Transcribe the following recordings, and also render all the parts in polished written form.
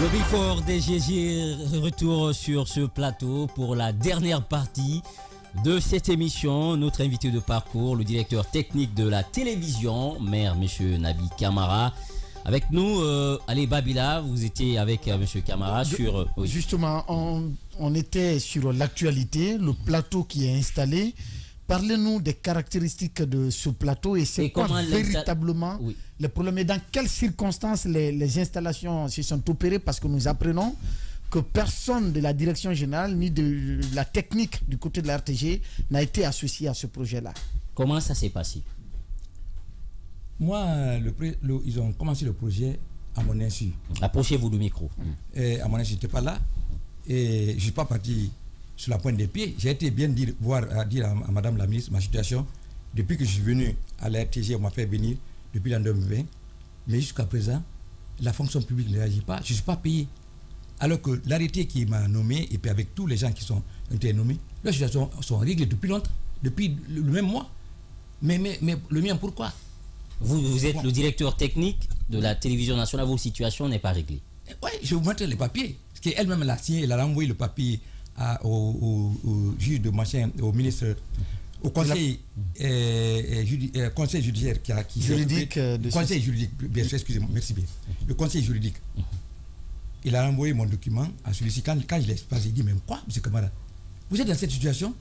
Le Before DGG retour sur ce plateau pour la dernière partie de cette émission. Notre invité de parcours, le directeur technique de la télévision, maire M. Nabi Camara. Avec nous, Ali Babila, vous étiez avec M. Camara sur... Oui. Justement, on était sur l'actualité, le plateau qui est installé. Parlez-nous des caractéristiques de ce plateau et c'est quoi véritablement le problème et dans quelles circonstances les installations se sont opérées, parce que nous apprenons que personne de la direction générale ni de la technique du côté de la RTG n'a été associé à ce projet-là. Comment ça s'est passé? Moi, ils ont commencé le projet à mon insu. Approchez-vous du micro. À mon insu, je n'étais pas là et je ne suis pas parti sur la pointe des pieds. J'ai été bien dire à Madame la ministre ma situation. Depuis que je suis venu à la RTG, on m'a fait venir depuis l'an 2020. Mais jusqu'à présent, la fonction publique ne réagit pas. Je ne suis pas payé. Alors que l'arrêté qui m'a nommé, et puis avec tous les gens qui ont été nommés, leurs situations sont réglées depuis longtemps, depuis le même mois. Mais le mien, pourquoi? Vous êtes le directeur technique de la télévision nationale, votre situation n'est pas réglée. Oui, je vous montre les papiers. Parce qu'elle-même l'a signé, elle a envoyé le papier au juge de machin, au ministre, au conseil, conseil judiciaire juridique conseil juridique, bien sûr, excusez-moi, merci bien. Le conseil juridique. Il a envoyé mon document à celui-ci. Quand je l'ai exposé, il dit, mais quoi, M. Camara, vous êtes dans cette situation?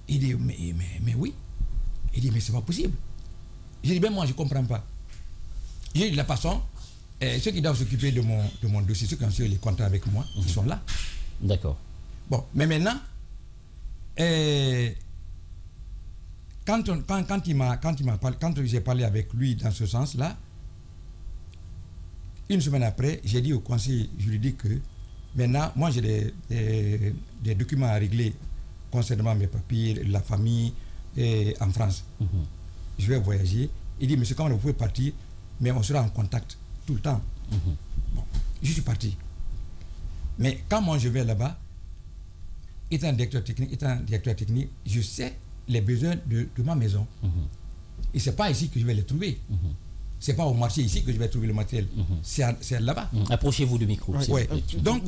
Il dit, mais oui. Il dit, mais c'est pas possible. J'ai dit, ben moi, je ne comprends pas. J'ai dit, de la façon, ceux qui doivent s'occuper de mon dossier, ceux qui ont signé les contrats avec moi, ils sont là. D'accord. Bon, mais maintenant, quand j'ai parlé avec lui dans ce sens-là, une semaine après, j'ai dit au conseil juridique que maintenant, moi j'ai des documents à régler concernant mes papiers, la famille en France. Je vais voyager. Il dit, monsieur Camara, vous pouvez partir, mais on sera en contact tout le temps. Bon, je suis parti. Mais quand moi je vais là-bas, étant directeur technique, je sais les besoins de ma maison. Et ce n'est pas ici que je vais les trouver. Ce n'est pas au marché ici que je vais trouver le matériel. C'est là-bas. Approchez-vous du micro. Ouais. Donc,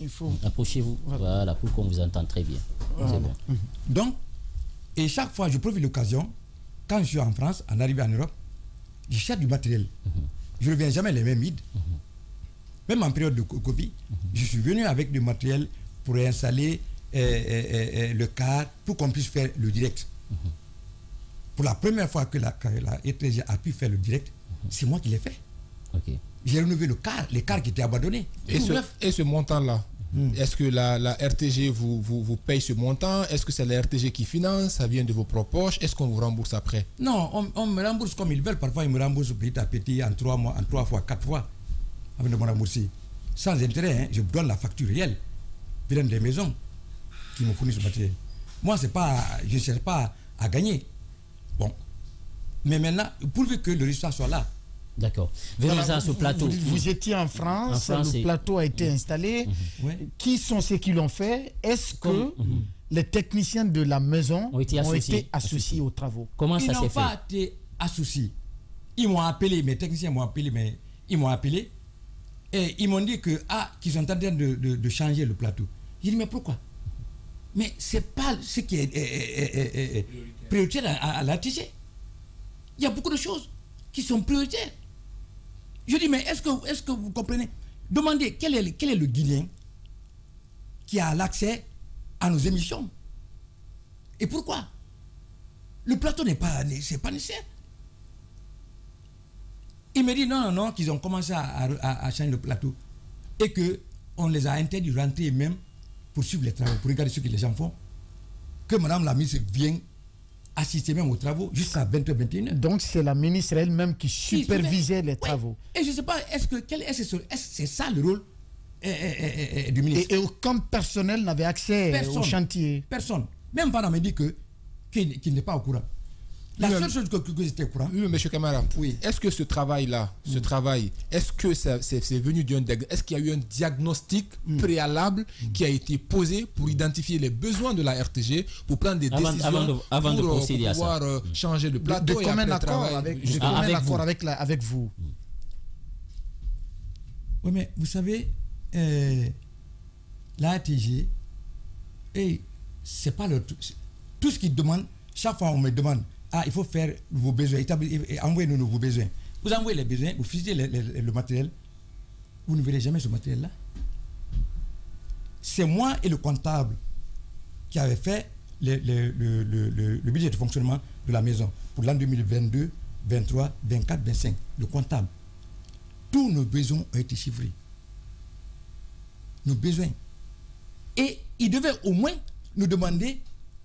il faut... Approchez-vous, voilà, pour qu'on vous entende très bien. C'est bon. Donc, et chaque fois, je profite de l'occasion, quand je suis en France, en arrivant en Europe, je cherche du matériel. Je ne reviens jamais les mêmes vides. Même en période de Covid, je suis venu avec du matériel pour installer le cadre, pour qu'on puisse faire le direct. Pour la première fois que la RTG a pu faire le direct, c'est moi qui l'ai fait. J'ai renouvelé les cadres qui étaient abandonnés. Et ce montant-là, est-ce que la RTG vous paye ce montant? Est-ce que c'est la RTG qui finance? Ça vient de vos propres poches? Est-ce qu'on vous rembourse après? Non, on me rembourse comme ils veulent. Parfois, ils me remboursent petit à petit, en 3 mois, en 3 fois, 4 fois, avant de me rembourser. Sans intérêt, hein, je donne la facture réelle. Venant des maisons qui me fournissent ce matériel. Moi, je ne cherche pas à gagner. Bon. Mais maintenant, pourvu que le résultat soit là. D'accord. Venons à ce plateau. Vous étiez en France, le plateau a été installé. Qui sont ceux qui l'ont fait? Est-ce que les techniciens de la maison ont été associés aux travaux? Comment ça s'est fait? Ils n'ont pas été associés. Ils m'ont appelé, mes techniciens m'ont appelé, mais ils m'ont appelé et ils m'ont dit qu'ils sont en train de changer le plateau. J'ai dit, mais pourquoi? Mais ce n'est pas ce qui est prioritaire à la RTG. Il y a beaucoup de choses qui sont prioritaires. Je dis, mais est-ce que vous comprenez? Demandez quel est le Guinéen qui a l'accès à nos émissions. Et pourquoi? Le plateau n'est pas nécessaire. Il me dit non, qu'ils ont commencé à changer le plateau et qu'on les a interdits de rentrer même pour suivre les travaux, pour regarder ce que les gens font. Que Madame la ministre vienne assister même aux travaux jusqu'à 20h, 21h. Donc c'est la ministre elle-même qui supervisait les travaux. Et je ne sais pas, est-ce que c'est ça le rôle du ministre? Et aucun personnel n'avait accès au chantier? Personne. Même pendant me dit qu'il n'est pas au courant. La seule chose que j'étais au courant. Oui, M. Camara. Oui. Est-ce que ce travail-là, est-ce que c'est venu est-ce qu'il y a eu un diagnostic préalable qui a été posé pour identifier les besoins de la RTG, pour prendre des décisions avant de procéder pour pouvoir changer le plateau? De commun accord avec vous? Oui, mais vous savez, la RTG, et c'est pas le tout ce qu'ils demandent. Chaque fois on me demande, il faut faire vos besoins, envoyez-nous vos besoins. Vous envoyez les besoins, vous visitez le matériel, vous ne verrez jamais ce matériel-là. C'est moi et le comptable qui avait fait le budget de fonctionnement de la maison pour l'an 2022, 23, 24, 25. Le comptable. Tous nos besoins ont été chiffrés. Nos besoins. Et il devait au moins nous demander,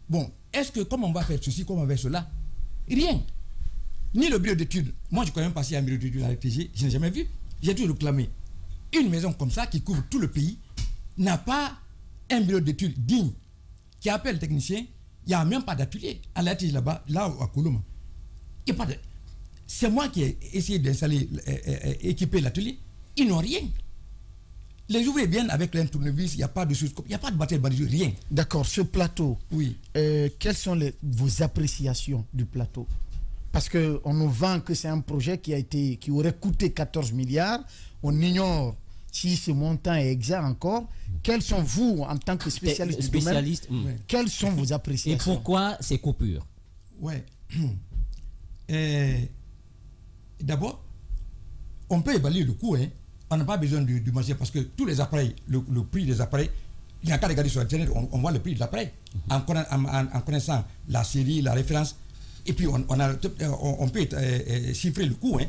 bon, est-ce que comment on va faire ceci, comment on va faire cela? Rien. Ni le bureau d'études. Moi, je connais même passé à un bureau d'études à la RTG, je n'ai jamais vu. J'ai toujours réclamé. Une maison comme ça, qui couvre tout le pays, n'a pas un bureau d'études digne, qui appelle le technicien. Il n'y a même pas d'atelier à la RTG là-bas, là à Koulouma. Il n'y a pas de... C'est moi qui ai essayé d'installer, équiper l'atelier. Ils n'ont rien. Les ouvriers viennent avec un tournevis, il n'y a pas de choses, il n'y a pas de matériel banalisé, rien. D'accord, ce plateau, oui. Quelles sont vos appréciations du plateau? Parce qu'on nous vend que c'est un projet qui aurait coûté 14 milliards. On ignore si ce montant est exact encore. Quels sont vous, en tant que spécialiste du domaine, quelles sont vos appréciations? Et pourquoi ces coupures? Ouais. D'abord, on peut évaluer le coût. Hein. On n'a pas besoin du marché parce que tous les appareils, le prix des appareils, il n'y a qu'à regarder sur Internet, on voit le prix de l'appareil. En connaissant la série, la référence, et puis on peut chiffrer le coût. Hein.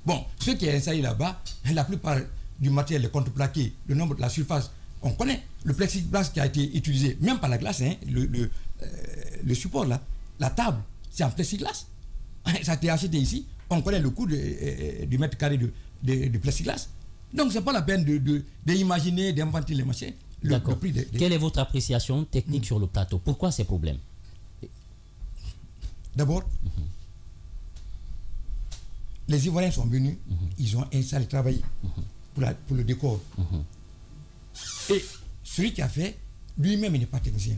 Bon, ce qui est installé là-bas, la plupart du matériel, les contreplaqués, le nombre de la surface, on connaît. Le plexiglas qui a été utilisé, même par la glace, hein, le support là, la table, c'est en plexiglas. Ça a été acheté ici, on connaît le coût du mètre carré de plexiglas. Donc, ce n'est pas la peine d'imaginer, d'inventer les machins. D'accord. Quelle est votre appréciation technique sur le plateau? Pourquoi ces problèmes? D'abord, les Ivoiriens sont venus, ils ont installé, travaillé pour le décor. Et celui qui a fait, lui-même, il n'est pas technicien.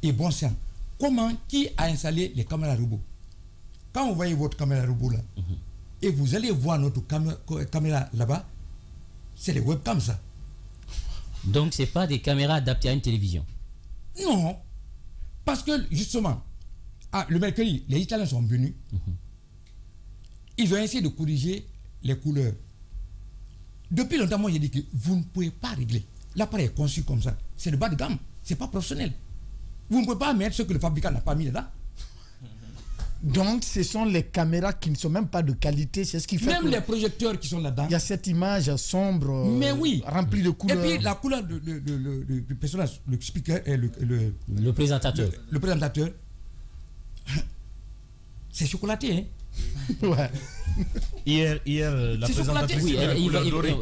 Et bon sang, qui a installé les caméras robots? Quand vous voyez votre caméra robot là, et vous allez voir notre caméra là-bas, c'est les webcams ça. Donc ce n'est pas des caméras adaptées à une télévision? Non. Parce que justement, le mercredi, les Italiens sont venus. Ils ont essayé de corriger les couleurs. Depuis longtemps, moi j'ai dit que vous ne pouvez pas régler. L'appareil est conçu comme ça. C'est de bas de gamme. Ce n'est pas professionnel. Vous ne pouvez pas mettre ce que le fabricant n'a pas mis dedans. Donc, ce sont les caméras qui ne sont même pas de qualité. C'est ce qui fait même les projecteurs qui sont là-dedans. Il y a cette image sombre, mais oui, remplie de couleurs. Et puis la couleur du personnage, le speaker et le présentateur. Le présentateur, c'est chocolaté, hein? Ouais. Hier la présentatrice. Oui,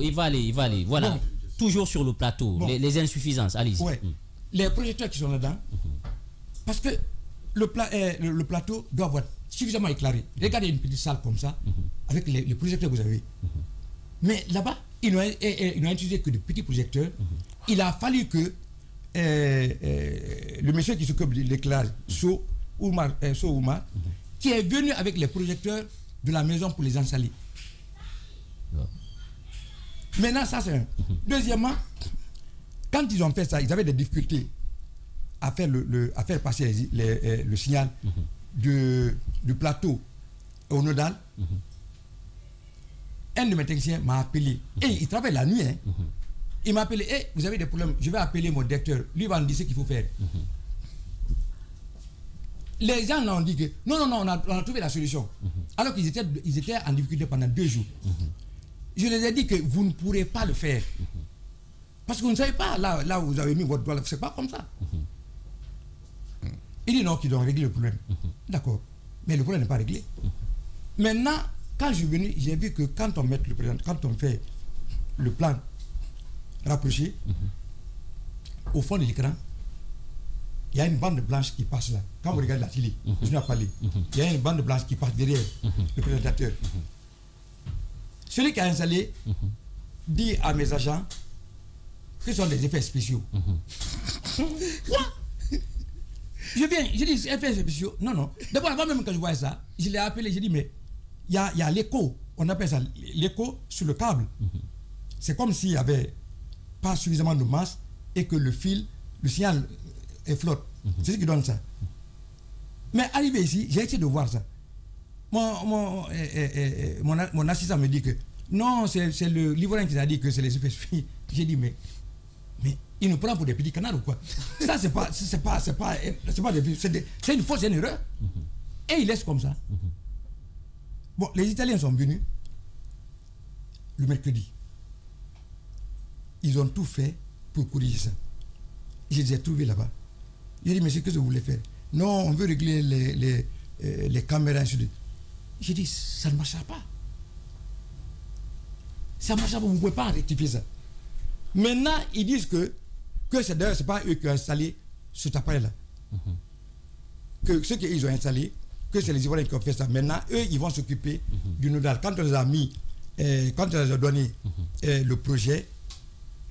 il va aller. Voilà. Bon. Toujours sur le plateau, bon. les insuffisances. Allez-y. Ouais. Les projecteurs qui sont là-dedans, parce que le plateau doit avoir suffisamment éclairé. Regardez une petite salle comme ça, avec les projecteurs que vous avez. Mais là-bas, ils n'ont utilisé que de petits projecteurs. Il a fallu que le monsieur qui s'occupe de l'éclairage, So Oumar, qui est venu avec les projecteurs de la maison pour les installer. Maintenant, ça c'est un. Deuxièmement, quand ils ont fait ça, ils avaient des difficultés à faire passer le signal du plateau au nodal. Un de mes techniciens m'a appelé. Et il travaille la nuit. Hein. Il m'a appelé. Hey, vous avez des problèmes, je vais appeler mon directeur. Lui va nous dire ce qu'il faut faire. Les gens ont dit que non, on a trouvé la solution. Alors qu'ils étaient en difficulté pendant 2 jours. Je les ai dit que vous ne pourrez pas le faire. Parce que vous ne savez pas, là où vous avez mis votre doigt, c'est pas comme ça. Il dit non, qu'ils ont réglé le problème. D'accord. Mais le problème n'est pas réglé. Maintenant, quand je suis venu, j'ai vu que quand on fait le plan rapproché, au fond de l'écran, il y a une bande blanche qui passe là. Quand vous regardez la télé, je n'ai pas parlé. Il y a une bande blanche qui passe derrière le présentateur. Celui qui a installé dit à mes agents que ce sont des effets spéciaux. Je dis effets spéciaux. Non. D'abord, avant même que je vois ça, je l'ai appelé, j'ai dit, mais il y a l'écho. On appelle ça l'écho sur le câble. C'est comme s'il y avait pas suffisamment de masse et que le signal est flotte. C'est ce qui donne ça. Mais arrivé ici, j'ai essayé de voir ça. Mon assistant me dit que non, c'est le Livoirien qui a dit que c'est les effets. J'ai dit, mais il nous prend pour des petits canards ou quoi? Ça, c'est une fausse erreur. Et il laisse comme ça. Bon, les Italiens sont venus le mercredi. Ils ont tout fait pour corriger ça. Je les ai trouvés là-bas. J'ai dit, monsieur, qu'est-ce que vous voulez faire? Non, on veut régler les caméras. J'ai dit, ça ne marchera pas. Ça ne marchera pas, vous ne pouvez pas rectifier ça. Maintenant, ils disent que c'est d'ailleurs, ce n'est pas eux qui ont installé cet appareil-là. Que ceux qu'ils ont installé, que c'est les Ivoiriens qui ont fait ça. Maintenant, eux, ils vont s'occuper du nodal. Quand on les a mis, quand on les a donné le projet,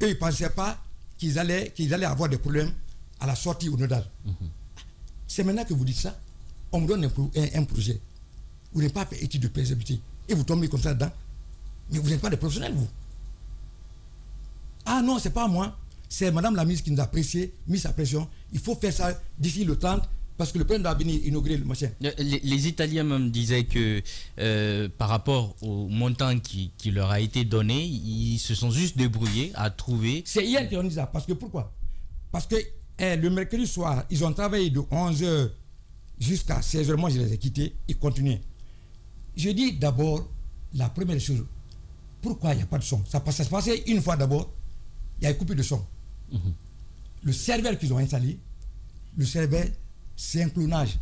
eux, ils ne pensaient pas qu'ils allaient avoir des problèmes à la sortie au nodal. C'est maintenant que vous dites ça, on vous donne un projet. Vous n'avez pas fait étude de faisabilité et vous tombez comme ça dedans. Mais vous n'êtes pas des professionnels, vous. Ah non, c'est pas moi. C'est Madame la ministre qui nous a mis sa pression. Il faut faire ça d'ici le 30 parce que le président doit venir inaugurer le machin. Les Italiens même disaient que par rapport au montant qui leur a été donné, ils se sont juste débrouillés à trouver. C'est hier qu'ils ont dit ça. Parce que pourquoi? Parce que le mercredi soir, ils ont travaillé de 11h jusqu'à 16h. Moi, je les ai quittés. Ils continuaient. Je dis d'abord, la première chose, pourquoi il n'y a pas de son? Ça se passait une fois d'abord, il y a une coupure de son. Le serveur qu'ils ont installé, le serveur, c'est un clonage.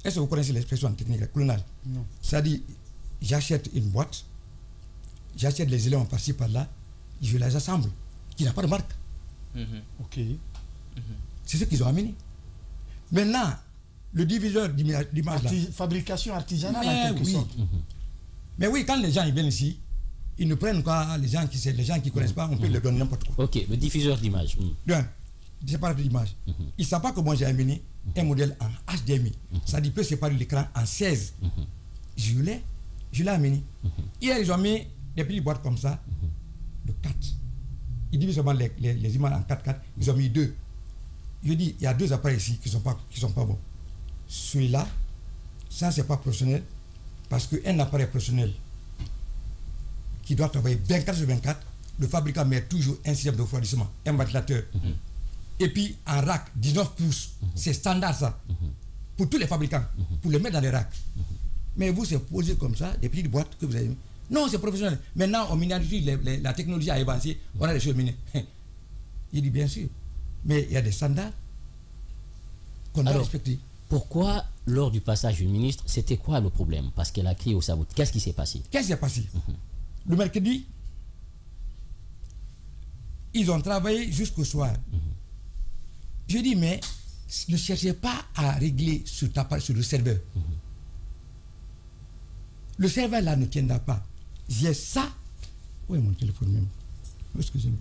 Est-ce que vous connaissez l'expression technique, le clonage? Non. C'est-à-dire, j'achète une boîte, j'achète les éléments par-ci, par-là, je les assemble, qui n'a pas de marque. Ok. C'est ce qu'ils ont amené. Maintenant, le diviseur d'image là. Fabrication artisanale en quelque sorte. Mais oui, quand les gens ils viennent ici, ils ne prennent pas les gens qui ne connaissent pas, on peut leur donner n'importe quoi. Ok, le diffuseur d'image. Séparateur d'image. Ils ne savent pas que moi j'ai amené un modèle en HDMI. Ça dit peut séparer l'écran en 16. Je l'ai amené. Hier, ils ont mis des petites boîtes comme ça, de 4. Ils divisent seulement les images en 4-4. Ils ont mis 2. Je dis, il y a 2 appareils ici qui ne sont pas bons. Celui-là, ça, c'est pas professionnel. Parce qu'un appareil professionnel qui doit travailler 24 sur 24, le fabricant met toujours un système de refroidissement, un ventilateur. Et puis, un rack, 19 pouces. C'est standard, ça. Pour tous les fabricants. Pour les mettre dans les racks. Mais vous, c'est posé comme ça, des petites boîtes que vous avez mis. Non, c'est professionnel. Maintenant, on miniaturise, la technologie a avancé, on a des choses minées. Il dit bien sûr. Mais il y a des standards qu'on doit respecter. Pourquoi, lors du passage du ministre, c'était quoi le problème? Parce qu'elle a crié au sabot. Qu'est-ce qui s'est passé? Qu'est-ce qui s'est passé? Le mercredi, ils ont travaillé jusqu'au soir. Je dis, mais ne cherchez pas à régler sur le serveur. Le serveur là ne tiendra pas. J'ai ça. Où est mon téléphone même? Excusez-moi.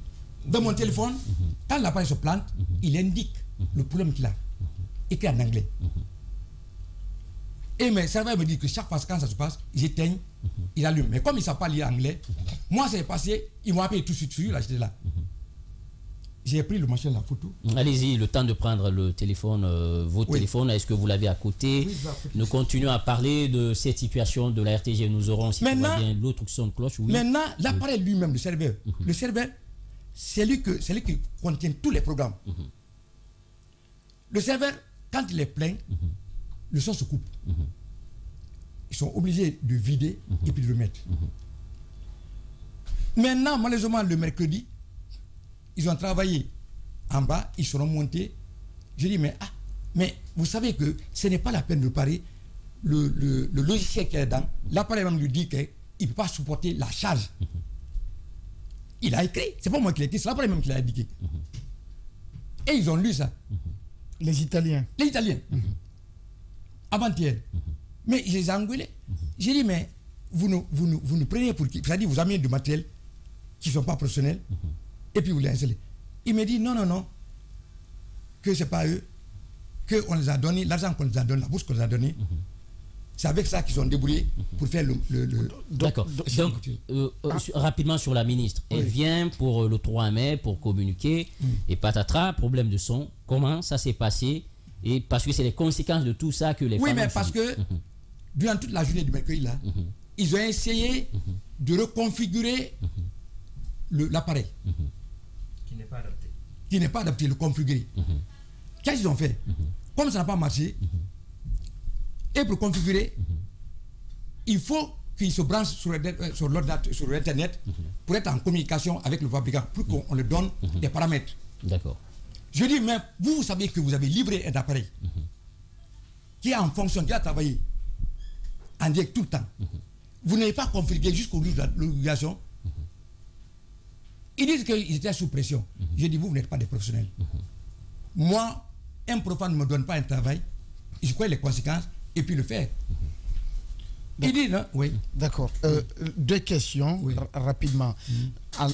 Dans mon téléphone, quand l'appareil se plante, il indique le problème qu'il a. Écrit en anglais. Et mes serveurs me disent que chaque fois quand ça se passe, j'éteigne, ils allument. Mais comme ils ne savent pas lire anglais, moi c'est passé, ils m'ont appelé tout de suite, là j'étais là. J'ai pris le machin, la photo. Allez-y, le temps de prendre le téléphone, votre téléphone, est-ce que vous l'avez à côté? Nous continuons à parler de cette situation de la RTG. Nous aurons, si maintenant, bien, l'autre son de cloche. Oui. Maintenant, l'appareil lui-même, le serveur, c'est lui qui contient tous les programmes. Le serveur, quand il est plein, le son se coupe. Ils sont obligés de vider et puis de le mettre. Maintenant, malheureusement, le mercredi, ils ont travaillé en bas, ils seront montés. Je dis, mais vous savez que ce n'est pas la peine de réparer le logiciel qui est dedans. L'appareil même lui dit qu'il ne peut pas supporter la charge. Il a écrit, c'est pas moi qui l'ai écrit, c'est l'appareil même qui l'a indiqué. Et ils ont lu ça. Les Italiens. Les Italiens. Avant-hier. Mais je les ai engueulés. J'ai dit, mais vous nous prenez pour qui? C'est-à-dire, vous amenez du matériel qui ne sont pas professionnels. Et puis vous les installez. Il me dit non, que ce n'est pas eux, qu'on les a donné, l'argent qu'on les a donné, la bourse qu'on les a donnée, C'est avec ça qu'ils ont débrouillé pour faire le... D'accord. Donc, rapidement sur la ministre. Elle vient pour le 3 mai pour communiquer et patatras, problème de son. Comment ça s'est passé? Et parce que c'est les conséquences de tout ça que les femmes... Oui, mais parce que durant toute la journée du mercredi, là, ils ont essayé de reconfigurer l'appareil. Qui n'est pas adapté. Qui n'est pas adapté, le configurer. Qu'est-ce qu'ils ont fait? Comme ça n'a pas marché, et pour configurer, il faut qu'ils se branchent sur Internet pour être en communication avec le fabricant, pour qu'on leur donne des paramètres. D'accord. Je dis, mais vous savez que vous avez livré un appareil qui est en fonction, qui a travaillé en direct tout le temps. Vous n'avez pas configuré jusqu'au bout de l'obligation. Ils disent qu'ils étaient sous pression. Je dis, vous n'êtes pas des professionnels. Moi, un profane ne me donne pas un travail, je connais les conséquences, et puis le faire. Il dit, non? Oui. D'accord. Deux questions, rapidement.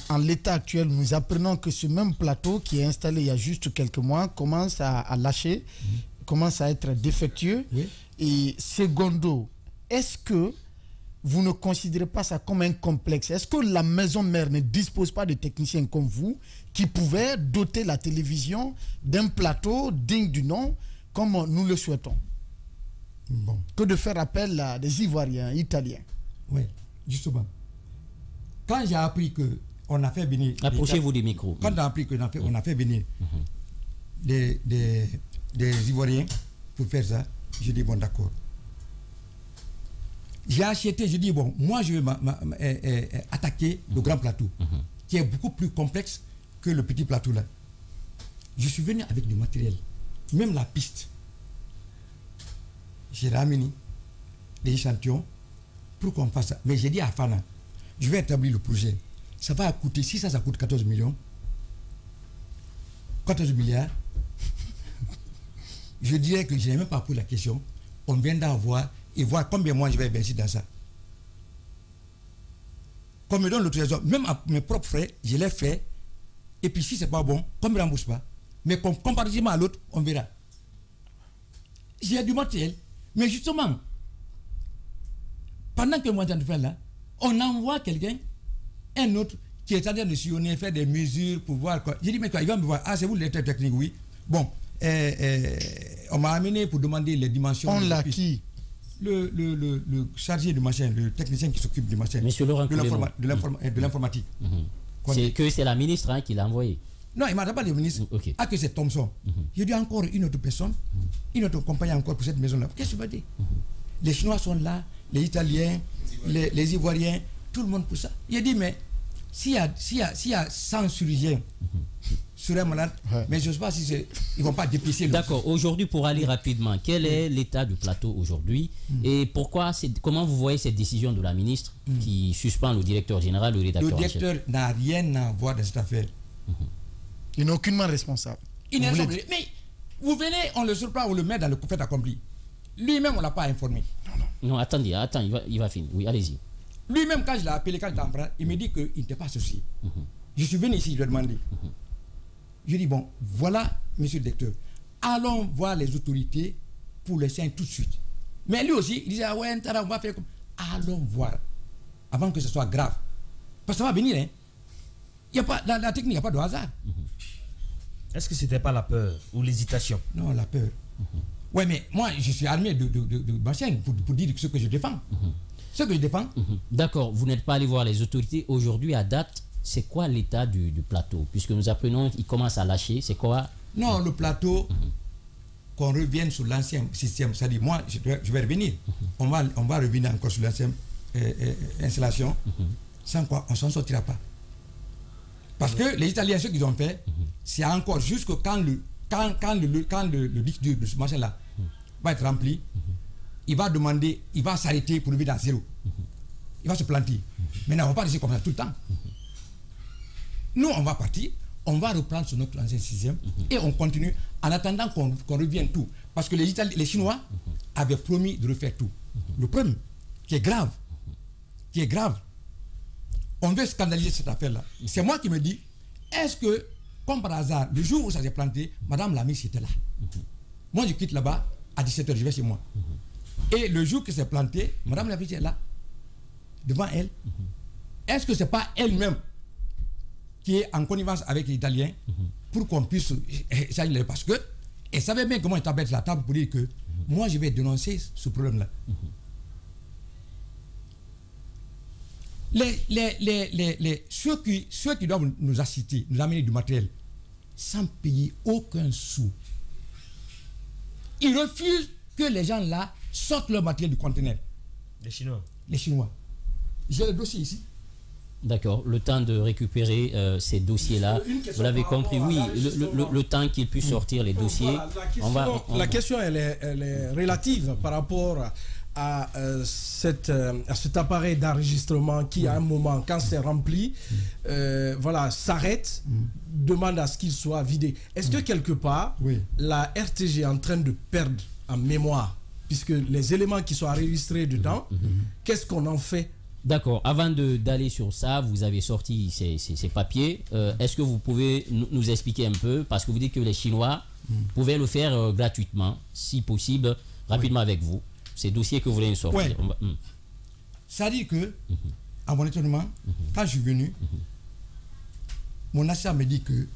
En l'état actuel, nous apprenons que ce même plateau qui est installé il y a juste quelques mois commence à lâcher, commence à être défectueux. Oui. Et secondo, est-ce que vous ne considérez pas ça comme un complexe? Est-ce que la maison mère ne dispose pas de techniciens comme vous qui pouvaient doter la télévision d'un plateau digne du nom comme nous le souhaitons? Bon. Que de faire appel à des Ivoiriens, Italiens. Oui, justement. Quand j'ai appris qu'on a fait venir... Approchez-vous du micro. Quand j'ai appris qu'on a fait venir des Ivoiriens pour faire ça, je dis bon, d'accord. J'ai acheté, je dis bon, moi je vais attaquer le grand plateau, qui est beaucoup plus complexe que le petit plateau là. Je suis venu avec du matériel, même la piste. J'ai ramené des échantillons pour qu'on fasse ça. Mais j'ai dit à Fana, je vais établir le projet. Ça va coûter, si ça coûte 14 millions, 14 milliards, je dirais que je n'ai même pas posé la question. On viendra voir et voir combien moi je vais investir dans ça. Comme me donne l'autorisation, même à mes propres frais, je l'ai fait. Et puis si c'est pas bon, comme je ne rembourse pas. Mais comparativement à l'autre, on verra. J'ai du matériel. Mais justement, pendant que moi je fais là, on envoie quelqu'un, un autre, qui est en train de sillonner, faire des mesures pour voir quoi. J'ai dit, mais quoi, il va me voir. Ah, c'est vous le directeur technique, oui. Bon, on m'a amené pour demander les dimensions. On l'a qui? Le chargé du machin, le technicien qui s'occupe du machin. Monsieur Laurent de l'informatique. C'est la ministre qui l'a envoyé. Non, il ne m'a pas dit le ministre. Okay. Ah, que c'est Thomson. J'ai dit encore une autre personne, une autre compagnie encore pour cette maison-là. Qu'est-ce que tu vas dire? Les Chinois sont là, les Italiens, les Ivoiriens, tout le monde pour ça. Il a dit, mais s'il y a 100 chirurgiens sur un malade, mais je ne sais pas si ils ne vont pas dépisser. D'accord. Aujourd'hui, pour aller rapidement, quel est l'état du plateau aujourd'hui et comment vous voyez cette décision de la ministre qui suspend le directeur général, le rédacteur en chef? Le directeur n'a rien à voir dans cette affaire. Il n'est aucunement responsable. Il n'est responsable. Mais vous venez, on le surprend, on le met dans le fait accompli. Lui-même, on ne l'a pas informé. Non, attendez, il va finir. Oui, allez-y. Lui-même, quand je l'ai appelé, quand il était en France, il me dit qu'il n'était pas associé. Je suis venu ici, je lui ai demandé. Je lui ai dit, bon, voilà, monsieur le directeur, allons voir les autorités pour le signer tout de suite. Mais lui aussi, il disait, ah ouais, on va faire comme... Allons voir, avant que ce soit grave. Parce que ça va venir, hein. Il y a pas, la technique, il n'y a pas de hasard. Est-ce que ce n'était pas la peur ou l'hésitation? Non, la peur. Oui, mais moi, je suis armé de machines pour dire ce que je défends. Ce que je défends. D'accord, vous n'êtes pas allé voir les autorités. Aujourd'hui, à date, c'est quoi l'état du plateau? Puisque nous apprenons qu'il commence à lâcher, c'est quoi? Non, le plateau, qu'on revienne sur l'ancien système. C'est-à-dire, moi, je vais revenir. On va revenir encore sur l'ancienne installation. Sans quoi, on ne s'en sortira pas. Parce que les Italiens, ce qu'ils ont fait, c'est encore jusque quand le disque dur de ce machin-là va être rempli, il va demander, il va s'arrêter pour revenir à zéro. Il va se planter. Maintenant, on ne va pas rester comme ça tout le temps. Nous, on va partir, on va reprendre sur notre ancien système et on continue en attendant qu'on revienne tout. Parce que les Chinois avaient promis de refaire tout. Le problème, qui est grave, on veut scandaliser cette affaire-là. C'est moi qui me dis, est-ce que, comme par hasard, le jour où ça s'est planté, Madame la ministre était là. Moi, je quitte là-bas, à 17h, je vais chez moi. Et le jour que c'est planté, Madame la vice est là, devant elle. Est-ce que ce n'est pas elle-même qui est en connivence avec les Italiens pour qu'on puisse changer? Parce que elle savait bien comment établir la table pour dire que moi je vais dénoncer ce problème-là. Ceux qui doivent nous assister, nous amener du matériel sans payer aucun sou, ils refusent que les gens là sortent leur matériel du conteneur. Les Chinois. Les Chinois. J'ai le dossier ici. D'accord, le temps de récupérer ces dossiers-là. Vous l'avez compris, oui, le temps qu'ils puissent sortir les dossiers. Voilà, la question, elle est relative par rapport à cet appareil d'enregistrement qui, à un moment, quand c'est rempli, voilà, s'arrête, demande à ce qu'il soit vidé. Est-ce que quelque part, la RTG est en train de perdre en mémoire, puisque les éléments qui sont enregistrés dedans, qu'est-ce qu'on en fait? D'accord. Avant d'aller sur ça, vous avez sorti ces papiers. Est-ce que vous pouvez nous expliquer un peu, parce que vous dites que les Chinois pouvaient le faire gratuitement, si possible, rapidement avec vous, ces dossiers que vous voulez sortir. Ça dit que, à mon étonnement, quand je suis venu, mon assistant me dit que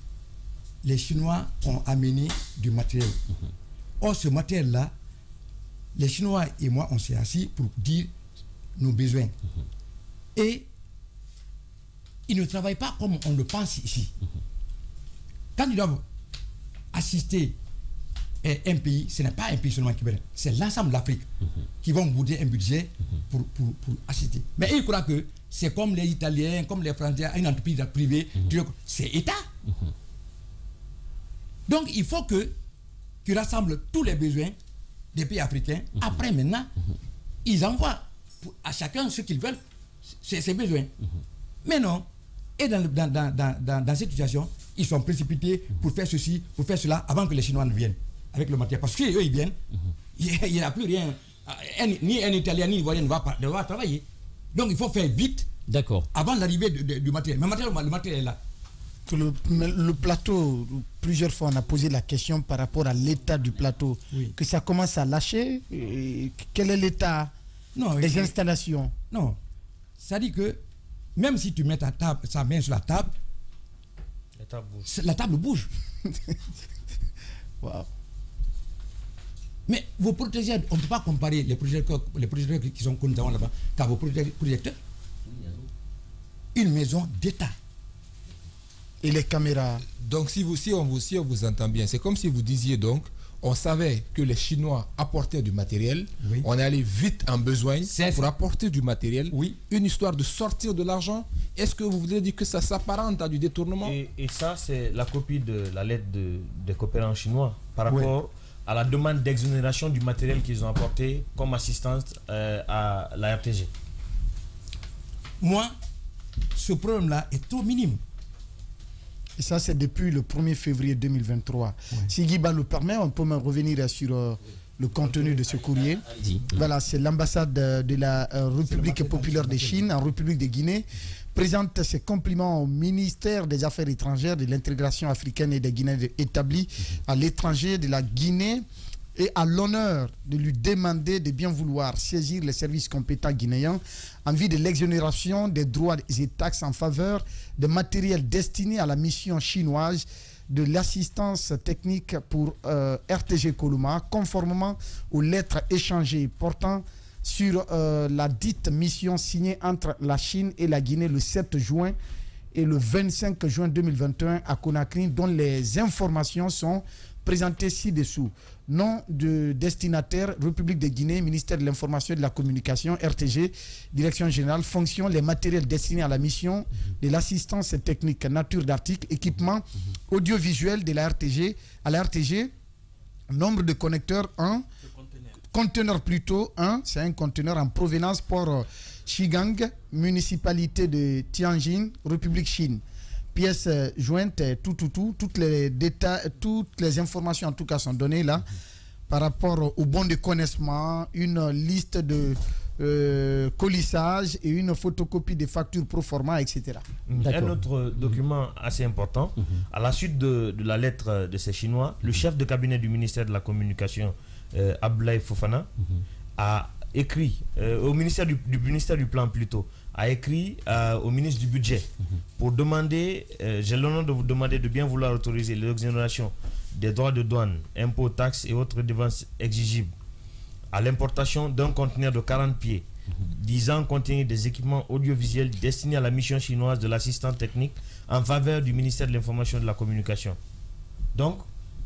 les Chinois ont amené du matériel. Or, ce matériel-là, les Chinois et moi, on s'est assis pour dire nos besoins. Et ils ne travaillent pas comme on le pense ici. Quand ils doivent assister un pays, ce n'est pas un pays seulement qui veut, c'est l'ensemble de l'Afrique qui vont bouder un budget pour assister. Mais ils croient que c'est comme les Italiens, comme les Français, une entreprise privée, c'est État. Donc il faut qu'ils rassemblent tous les besoins des pays africains. Après, maintenant, ils envoient à chacun ce qu'ils veulent, ses besoins. Mais non. Et dans cette situation, ils sont précipités pour faire ceci, pour faire cela, avant que les Chinois ne viennent avec le matériel. Parce qu'eux, ils viennent, il n'y a plus rien. Ni un Italien, ni un Ivoirien ne va travailler. Donc il faut faire vite, avant l'arrivée du matériel. Mais le matériel est là. Le plateau, plusieurs fois on a posé la question par rapport à l'état du plateau, que ça commence à lâcher. Quel est l'état des installations? Non, ça dit que même si tu mets sa main sur la table, la table bouge. Wow. Mais vos projecteurs, on ne peut pas comparer les projecteurs qui sont connus là-bas qu'à vos projecteurs. Une maison d'État. Et les caméras. Donc si on vous entend bien, c'est comme si vous disiez donc, on savait que les Chinois apportaient du matériel, on est allé vite en besoin pour apporter du matériel, une histoire de sortir de l'argent. Est-ce que vous voulez dire que ça s'apparente à du détournement? Et ça, c'est la copie de la lettre des coopérants chinois par rapport à la demande d'exonération du matériel qu'ils ont apporté comme assistance à la RTG. Moi, ce problème-là est trop minime. Et ça, c'est depuis le 1er février 2023. Si Guiba le permet, on peut me revenir sur le contenu de ce courrier. Voilà, c'est l'ambassade de la République populaire de Chine en République de Guinée. Présente ses compliments au ministère des Affaires étrangères, de l'intégration africaine et des Guinéens établis à l'étranger de la Guinée, et à l'honneur de lui demander de bien vouloir saisir les services compétents guinéens en vue de l'exonération des droits et taxes en faveur de matériel destiné à la mission chinoise de l'assistance technique pour RTG Coloma, conformément aux lettres échangées portant sur la dite mission signée entre la Chine et la Guinée le 7 juin et le 25 juin 2021 à Conakry, dont les informations sont présentées ci-dessous. Nom de destinataire, République de Guinée, ministère de l'Information et de la Communication, RTG, Direction Générale, fonction, les matériels destinés à la mission de l'assistance technique, nature d'articles, équipement audiovisuel de la RTG, à la RTG, nombre de connecteurs 1, conteneur plutôt 1, c'est un conteneur en provenance pour Shigang, municipalité de Tianjin, République Chine. Pièces jointes, toutes les détails, toutes les informations en tout cas sont données là par rapport au bon de connaissement, une liste de colissage et une photocopie des factures pro forma, etc. Un autre document assez important, à la suite de la lettre de ces Chinois, le chef de cabinet du ministère de la Communication, Abdoulaye Fofana, a écrit au ministère du ministère du Plan plutôt, a écrit au ministre du Budget pour demander, j'ai l'honneur de vous demander de bien vouloir autoriser l'exonération des droits de douane, impôts, taxes et autres dépenses exigibles à l'importation d'un conteneur de 40 pieds disant contenir des équipements audiovisuels destinés à la mission chinoise de l'assistant technique en faveur du ministère de l'Information et de la Communication. Donc,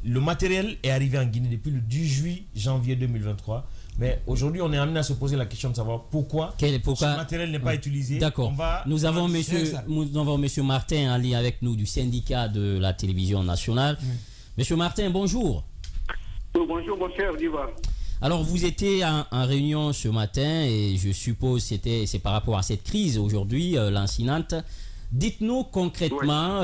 le matériel est arrivé en Guinée depuis le 18 janvier 2023. Mais aujourd'hui, on est amené à se poser la question de savoir pourquoi ce matériel n'est pas utilisé. D'accord. Nous avons monsieur Martin en lien avec nous du syndicat de la télévision nationale. Monsieur Martin, bonjour. Bonjour, mon cher Diva. Alors, vous étiez en réunion ce matin et je suppose que c'est par rapport à cette crise aujourd'hui, lancinante. Dites-nous concrètement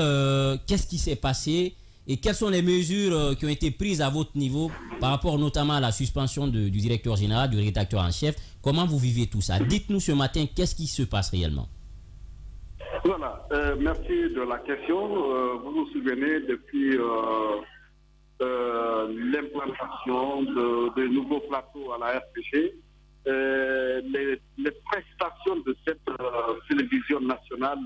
qu'est-ce qui s'est passé et quelles sont les mesures qui ont été prises à votre niveau par rapport notamment à la suspension du directeur général, du rédacteur en chef. Comment vous vivez tout ça? Dites-nous ce matin, qu'est-ce qui se passe réellement? Voilà, merci de la question. Vous vous souvenez, depuis l'implantation de nouveaux plateaux à la RPG, les prestations de cette télévision nationale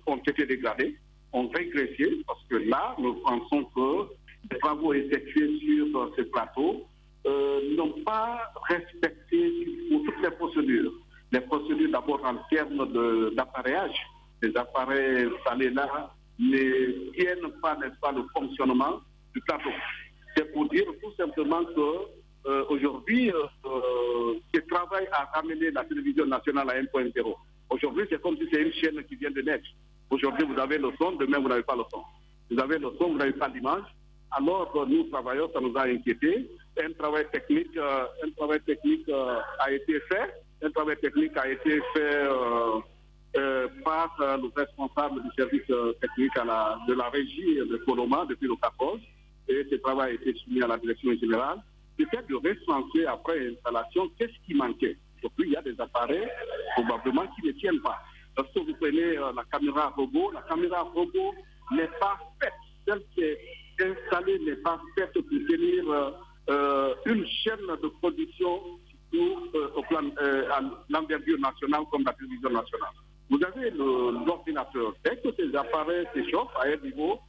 ont été dégradées, ont régressé, parce que là, nous pensons que les travaux effectués sur ces plateaux n'ont pas respecté toutes les procédures. Les procédures d'abord en termes d'appareillage. Les appareils installés là ne tiennent pas, n'est-ce pas, le fonctionnement du plateau. C'est pour dire tout simplement que aujourd'hui, ce travail a ramené la télévision nationale à 1.0. Aujourd'hui, c'est comme si c'est une chaîne qui vient de naître. Aujourd'hui, vous avez le son, demain, vous n'avez pas le son. Vous avez le son, vous n'avez pas l'image. Alors, nous, travailleurs, ça nous a inquiétés. Un travail technique a été fait. Un travail technique a été fait par le responsable du service technique de la régie de Coloma depuis le 14. Et ce travail a été soumis à la direction générale. C'était de recenser après installation qu'est-ce qui manquait. Aujourd'hui, il y a des appareils probablement qui ne tiennent pas. Lorsque vous prenez la caméra robot n'est pas faite. Celle qui est installée n'est pas faite pour tenir une chaîne de production au plan à l'envergure nationale comme la télévision nationale. Vous avez l'ordinateur. Dès que ces appareils s'échauffent à un niveau,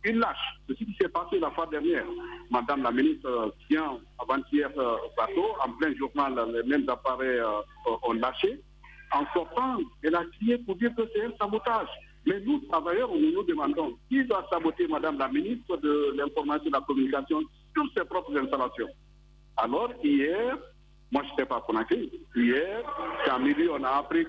ils lâchent. C'est ce qui s'est passé la fois dernière. Madame la ministre tient avant-hier au plateau, en plein journal, les mêmes appareils ont lâché. En sortant, elle a crié pour dire que c'est un sabotage. Mais nous, travailleurs, nous nous demandons qui doit saboter Madame la ministre de l'Information et de la Communication sur ses propres installations. Alors, hier, moi je n'étais pas connecté. Hier, à midi, on a appris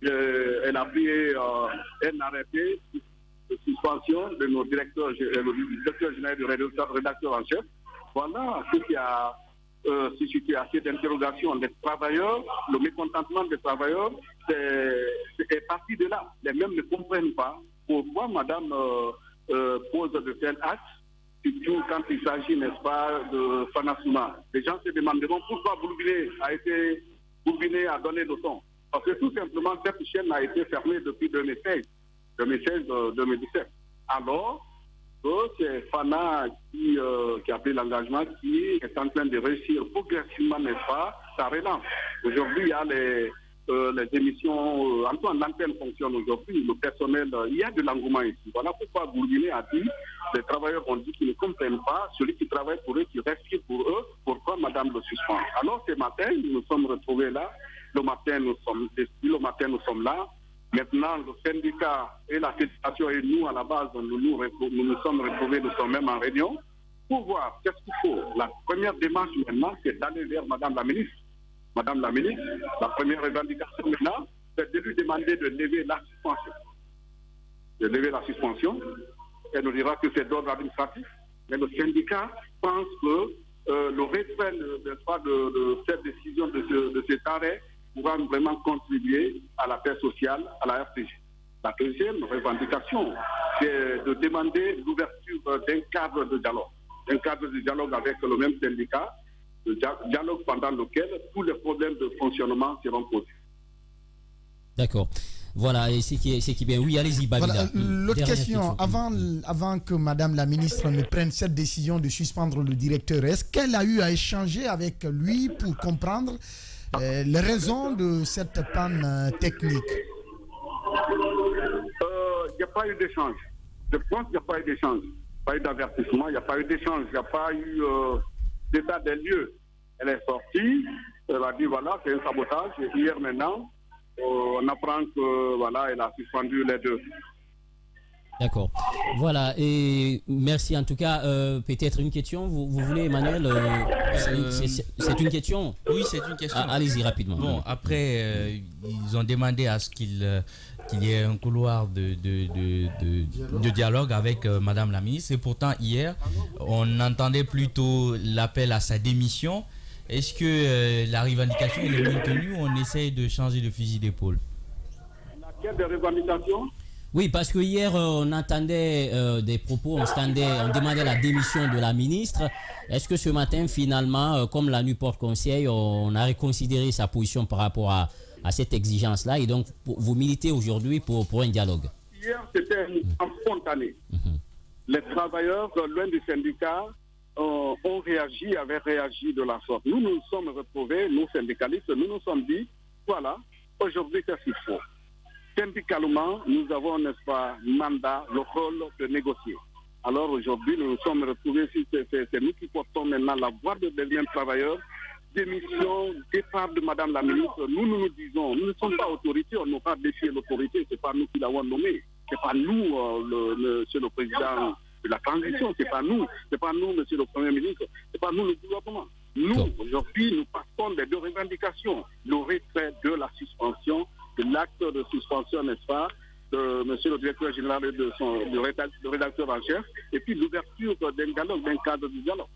elle a pris un arrêté de suspension de nos directeurs, le directeur général du rédacteur en chef. Voilà ce qui a suscité assez d'interrogations. Les travailleurs, le mécontentement des travailleurs, c'est parti de là. Les mêmes ne comprennent pas pourquoi Madame pose de tels actes, surtout quand il s'agit, n'est-ce pas, de Fanasouma. Les gens se demanderont pourquoi Bourbiné a donné le ton. Parce que tout simplement, cette chaîne a été fermée depuis 2016-2017. Alors, c'est Fana qui a pris l'engagement, qui est en train de réussir progressivement, n'est-ce pas, sa relance. Aujourd'hui, il y a les émissions, l'antenne fonctionne aujourd'hui, le personnel, il y a de l'engouement ici. Voilà pourquoi Bourbiné a dit, les travailleurs ont dit qu'ils ne comprennent pas, celui qui travaille pour eux, qui respire pour eux, pourquoi Madame le suspend. Alors ce matin, nous nous sommes retrouvés là. Le matin, nous sommes là. Maintenant, le syndicat et la fédération et nous, à la base, nous sommes retrouvés, nous sommes même en réunion pour voir qu'est-ce qu'il faut. La première démarche maintenant, c'est d'aller vers Madame la ministre. Madame la ministre, la première revendication maintenant, c'est de lui demander de lever la suspension. De lever la suspension. Elle nous dira que c'est d'ordre administratif. Mais le syndicat pense que le retrait de cette décision, de cet arrêt, pourra vraiment contribuer à la paix sociale, à la RPG. La deuxième revendication, c'est de demander l'ouverture d'un cadre de dialogue. Un cadre de dialogue avec le même syndicat, le dialogue pendant lequel tous les problèmes de fonctionnement seront posés. D'accord. Voilà, et c'est qui bien. Oui, allez-y, Babila. Voilà, l'autre question, avant que Madame la ministre ne prenne cette décision de suspendre le directeur, est-ce qu'elle a eu à échanger avec lui pour comprendre les raisons de cette panne technique? Il n'y a pas eu d'échange. Je pense qu'il n'y a pas eu d'échange. Pas eu d'avertissement, il n'y a pas eu d'échange, il n'y a pas eu d'état des lieux. Elle est sortie, elle a dit voilà, c'est un sabotage. Et hier maintenant, on apprend que voilà, elle a suspendu les deux. D'accord. Voilà, et merci en tout cas. Peut-être une question, vous voulez, Emmanuel c'est une question? Oui, c'est une question. Allez-y rapidement. Bon, après, ils ont demandé à ce qu'il y ait un couloir de dialogue avec Madame la ministre. Et pourtant, hier, on entendait plutôt l'appel à sa démission. Est-ce que la revendication est maintenue ou on essaye de changer de fusil d'épaule? Laquelle des revendications? Oui, parce que hier, on entendait des propos, on demandait la démission de la ministre. Est-ce que ce matin, finalement, comme la nuit porte conseil, on a reconsidéré sa position par rapport à cette exigence-là et donc vous militez aujourd'hui pour un dialogue? Hier, c'était spontané. Les travailleurs, loin du syndicat, ont réagi, avaient réagi de la sorte. Nous nous sommes retrouvés, nous syndicalistes, nous nous sommes dit, voilà, aujourd'hui, qu'est-ce qu'il faut? Syndicalement, nous avons, n'est-ce pas, mandat, le rôle de négocier. Alors aujourd'hui, nous nous sommes retrouvés, c'est nous qui portons maintenant la voix des liens travailleurs, démission, départ de Madame la ministre. Nous disons, nous ne sommes pas autorité, on n'a pas défié l'autorité, c'est pas nous qui l'avons nommé, c'est pas nous, monsieur le président de la transition, c'est pas nous, monsieur le Premier ministre, c'est pas nous le gouvernement. Nous, aujourd'hui, nous passons des deux revendications, le retrait de la suspension, de l'acte de suspension, n'est-ce pas, de monsieur le directeur général et de rédacteur en chef, et puis l'ouverture d'un dialogue, d'un cadre de dialogue.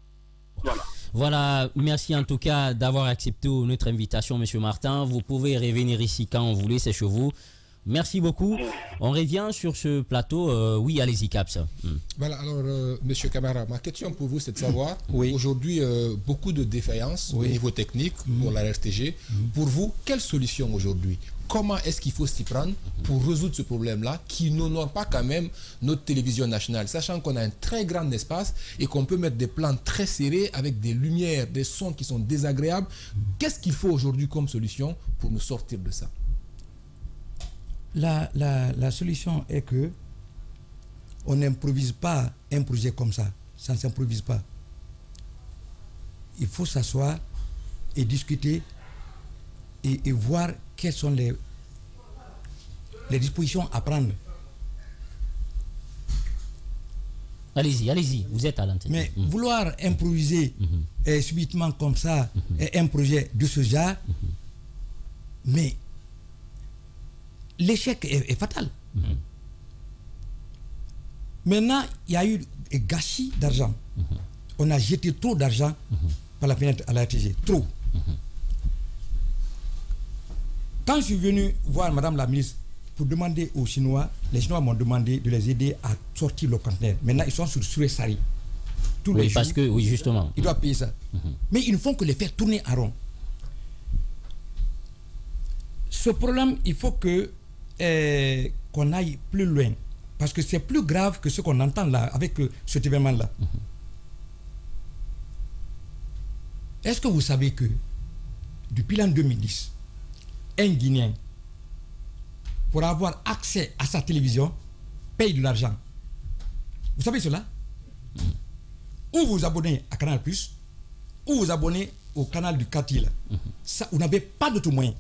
Voilà, merci en tout cas d'avoir accepté notre invitation, monsieur Martin. Vous pouvez revenir ici quand vous voulez, c'est chez vous. Merci beaucoup. On revient sur ce plateau. Oui, allez-y, Caps. Voilà, alors, monsieur Camara, ma question pour vous, c'est de savoir, aujourd'hui, beaucoup de défaillances au niveau technique pour la RTG. Pour vous, quelle solution aujourd'hui? Comment est-ce qu'il faut s'y prendre pour résoudre ce problème-là qui n'honore pas quand même notre télévision nationale, sachant qu'on a un très grand espace et qu'on peut mettre des plans très serrés avec des lumières, des sons qui sont désagréables. Qu'est-ce qu'il faut aujourd'hui comme solution pour nous sortir de ça? La solution est que on n'improvise pas un projet comme ça. Ça ne s'improvise pas. Il faut s'asseoir et discuter et voir quelles sont les dispositions à prendre. Allez-y, vous êtes à l'antenne. Mais vouloir improviser subitement comme ça un projet de ce genre, mais l'échec est fatal. Maintenant, il y a eu un gâchis d'argent. On a jeté trop d'argent par la fenêtre à la RTG. Trop. Quand je suis venu voir Madame la ministre pour demander aux Chinois, les Chinois m'ont demandé de les aider à sortir le conteneur. Maintenant, ils sont sur Suresari. Oui, parce que, oui, justement. Ils doivent payer ça. Mais ils ne font que les faire tourner à rond. Ce problème, il faut que qu'on aille plus loin. Parce que c'est plus grave que ce qu'on entend là, avec cet événement-là. Est-ce que vous savez que, depuis l'an 2010, un Guinéen, pour avoir accès à sa télévision, paye de l'argent? Vous savez cela? Ou vous abonnez à Canal+, ou vous abonnez au canal du Katil. Ça, vous n'avez pas d'autre moyen.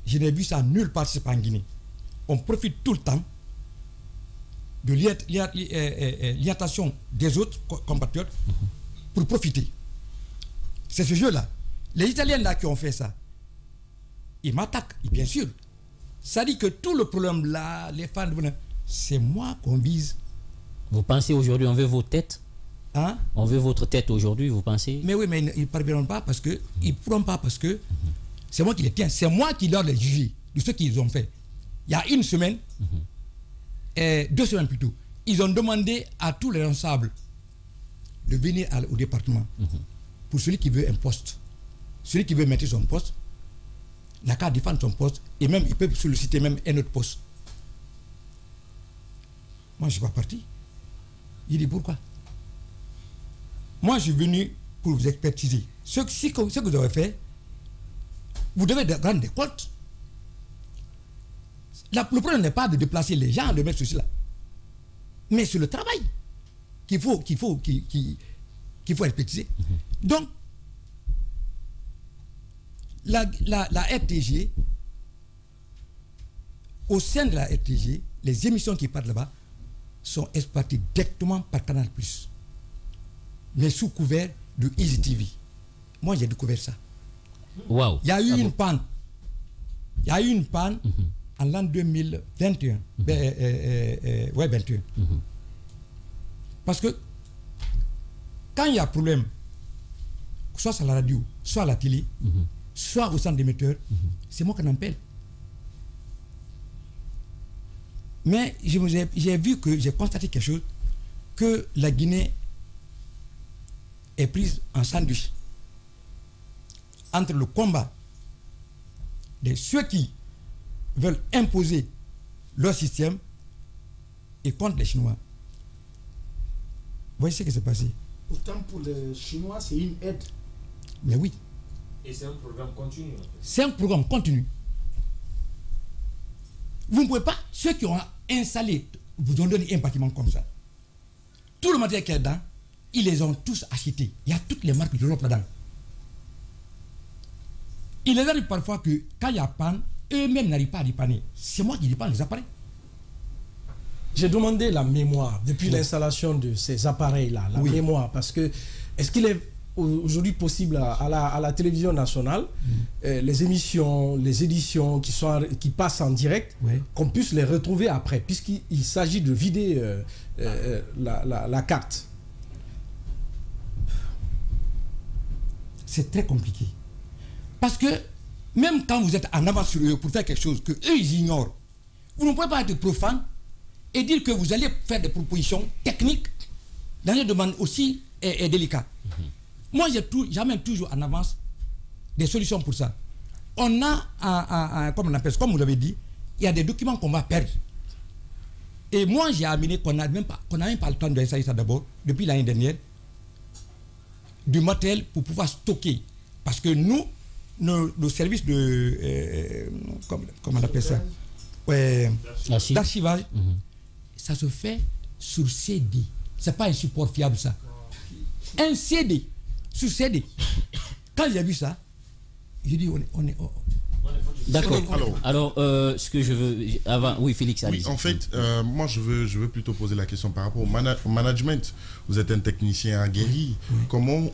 Je n'ai vu ça nulle part, c'est pas en Guinée. On profite tout le temps de l'irritation des autres compatriotes pour profiter. C'est ce jeu-là. Les Italiens là qui ont fait ça, ils m'attaquent, bien sûr. Ça dit que tout le problème là, les fans, c'est moi qu'on vise. Vous pensez aujourd'hui, on veut vos têtes? Hein? On veut votre tête aujourd'hui, vous pensez? Mais oui, mais ils ne parviendront pas parce que, ils ne pourront pas parce que c'est moi qui les tiens. C'est moi qui leur les juge de ce qu'ils ont fait. Il y a une semaine, 2 semaines plutôt, ils ont demandé à tous les responsables de venir au département pour celui qui veut un poste. Celui qui veut mettre son poste, n'a qu'à défendre son poste et même il peut solliciter même un autre poste. Moi, je ne suis pas parti. Il dit pourquoi? Moi, je suis venu pour vous expertiser. Ce que vous avez fait, vous devez rendre des comptes. Le problème n'est pas de déplacer les gens, de mettre ceci là. Mais c'est le travail qu'il faut expertiser. Donc, la RTG, au sein de la RTG, les émissions qui partent là-bas sont exploitées directement par Canal+, mais sous couvert de Easy TV. Moi, j'ai découvert ça. Wow. Il y a eu une panne. Il y a eu une panne en l'an 2021. 21. Parce que quand il y a problème, soit sur la radio, soit à la télé, soit au centre d'émetteur, c'est moi qui en appelle. Mais j'ai vu que, j'ai constaté quelque chose, que la Guinée est prise en sandwich entre le combat de ceux qui veulent imposer leur système et contre les Chinois. Vous voyez ce qui s'est passé? Pourtant, pour les Chinois, c'est une aide. Mais oui. Et c'est un programme continu. C'est un programme continu. Vous ne pouvez pas, ceux qui ont installé, vous ont donné un bâtiment comme ça. Tout le matériel qui est dedans, ils les ont tous achetés. Il y a toutes les marques de l'Europe là-dedans. Il les arrive parfois que quand il y a panne, eux-mêmes n'arrivent pas à dépanner. C'est moi qui dépanne les appareils. J'ai demandé la mémoire depuis l'installation de ces appareils-là, la mémoire, parce que est-ce qu'il est aujourd'hui possible à la télévision nationale, les émissions, les éditions qui passent en direct, qu'on puisse les retrouver après, puisqu'il s'agit de vider la carte? C'est très compliqué. Parce que même quand vous êtes en avance sur eux pour faire quelque chose que eux ils ignorent, vous ne pouvez pas être profane et dire que vous allez faire des propositions techniques dans une demande aussi délicate. Moi, j'amène toujours en avance des solutions pour ça. On a, comme on appelle, comme vous l'avez dit, il y a des documents qu'on va perdre. Et moi, j'ai amené qu'on n'a même pas le temps de ça d'abord, depuis l'année dernière, du matériel pour pouvoir stocker. Parce que nous, nos services de... comment on appelle ça? D'archivage, ça se fait sur CD. Ce n'est pas un support fiable, ça. Un CD. Sur CD. Quand j'ai vu ça, j'ai dit on est d'accord. Alors, ce que je veux avant, oui, Félix. Oui, en fait, moi je veux plutôt poser la question par rapport au management. Vous êtes un technicien aguerri. Comment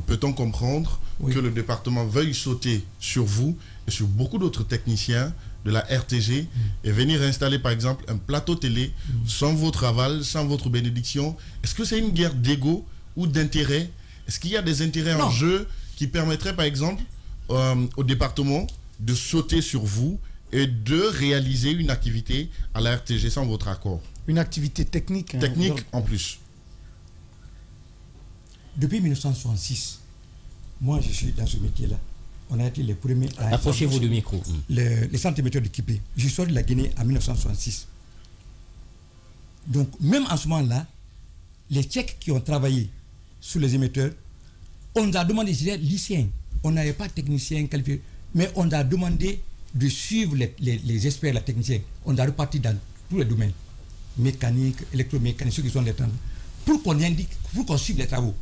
peut-on comprendre que le département veuille sauter sur vous et sur beaucoup d'autres techniciens de la RTG et venir installer par exemple un plateau télé sans votre aval, sans votre bénédiction? Est-ce que c'est une guerre d'ego ou d'intérêt? Est-ce qu'il y a des intérêts en jeu qui permettraient par exemple au département de sauter sur vous et de réaliser une activité à la RTG sans votre accord? Une activité technique. Technique en plus. Depuis 1966, moi je suis dans ce métier-là. On a été les premiers à... Approchez-vous du micro. Les centres émetteurs de Kipé. Je suis sorti de la Guinée en 1966. Donc même en ce moment-là, les Tchèques qui ont travaillé sous les émetteurs, on nous a demandé, j'étais lycéen, on n'avait pas de technicien qualifié, mais on a demandé de suivre les experts, les techniciens. On a reparti dans tous les domaines, mécanique, électromécanique, ceux qui sont les temps, pour qu'on indique, pour qu'on suive les travaux.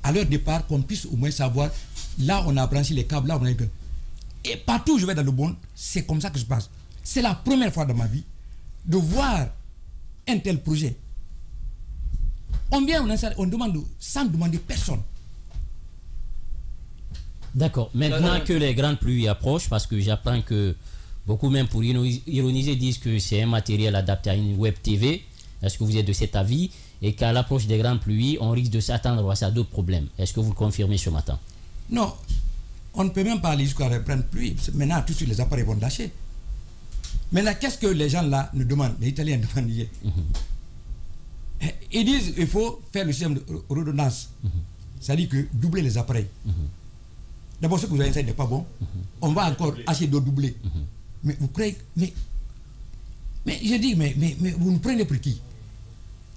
À leur départ, qu'on puisse au moins savoir, là on a branché les câbles, là on a... Et partout où je vais dans le monde, c'est comme ça que je passe. C'est la première fois dans ma vie de voir un tel projet. On vient, on demande sans demander personne. D'accord. Maintenant que les grandes pluies approchent, parce que j'apprends que beaucoup, même pour ironiser, disent que c'est un matériel adapté à une web TV. Est-ce que vous êtes de cet avis? Et qu'à l'approche des grandes pluies, on risque de s'attendre à d'autres problèmes. Est-ce que vous le confirmez ce matin? Non. On ne peut même pas aller jusqu'à la grande pluie. Maintenant, tout de suite, les appareils vont lâcher. Maintenant, qu'est-ce que les gens là nous demandent? Les Italiens demandent hier. Ils disent qu'il faut faire le système de redondance. C'est-à-dire que doubler les appareils. D'abord, ce que vous avez installé n'est pas bon. On va encore acheter de doubler. Mais vous croyez... Mais je dis, mais vous nous prenez pour qui?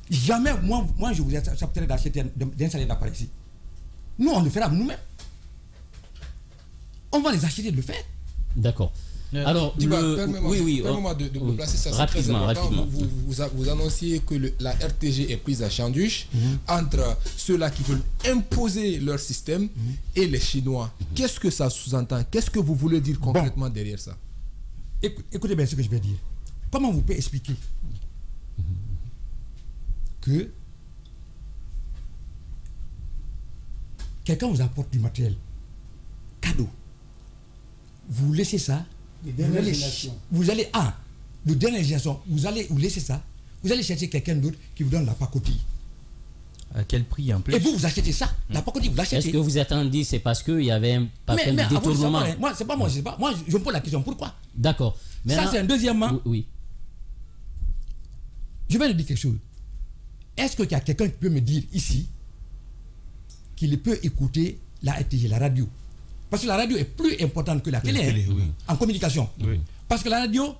Jamais, moi je vous accepterai d'installer d'appareil ici. Nous, on le fera nous-mêmes. On va les acheter de le faire. D'accord. Alors, permets-moi de vous placer ça rapidement. Vous annonciez que la RTG est prise à Chanduche entre ceux-là qui veulent imposer leur système et les Chinois. Qu'est-ce que ça sous-entend? Qu'est-ce que vous voulez dire concrètement derrière ça? Écoutez bien ce que je vais dire. Comment vous pouvez expliquer que quelqu'un vous apporte du matériel cadeau, vous laissez ça, vous allez de dernière génération, vous laissez ça, vous allez chercher quelqu'un d'autre qui vous donne la pacotille. À quel prix en plus? Et vous achetez ça, la pacotille, vous l'achetez. Est-ce que vous attendez, c'est parce qu'il y avait un paquet de détournement? Moi, c'est pas moi, je me pose la question, pourquoi? D'accord. Ça, c'est un deuxièmement. Oui. Je vais le dire quelque chose. Est-ce qu'il y a quelqu'un qui peut me dire ici qu'il peut écouter la RTG, la radio? Parce que la radio est plus importante que la télé, en communication. Oui. Parce que la radio,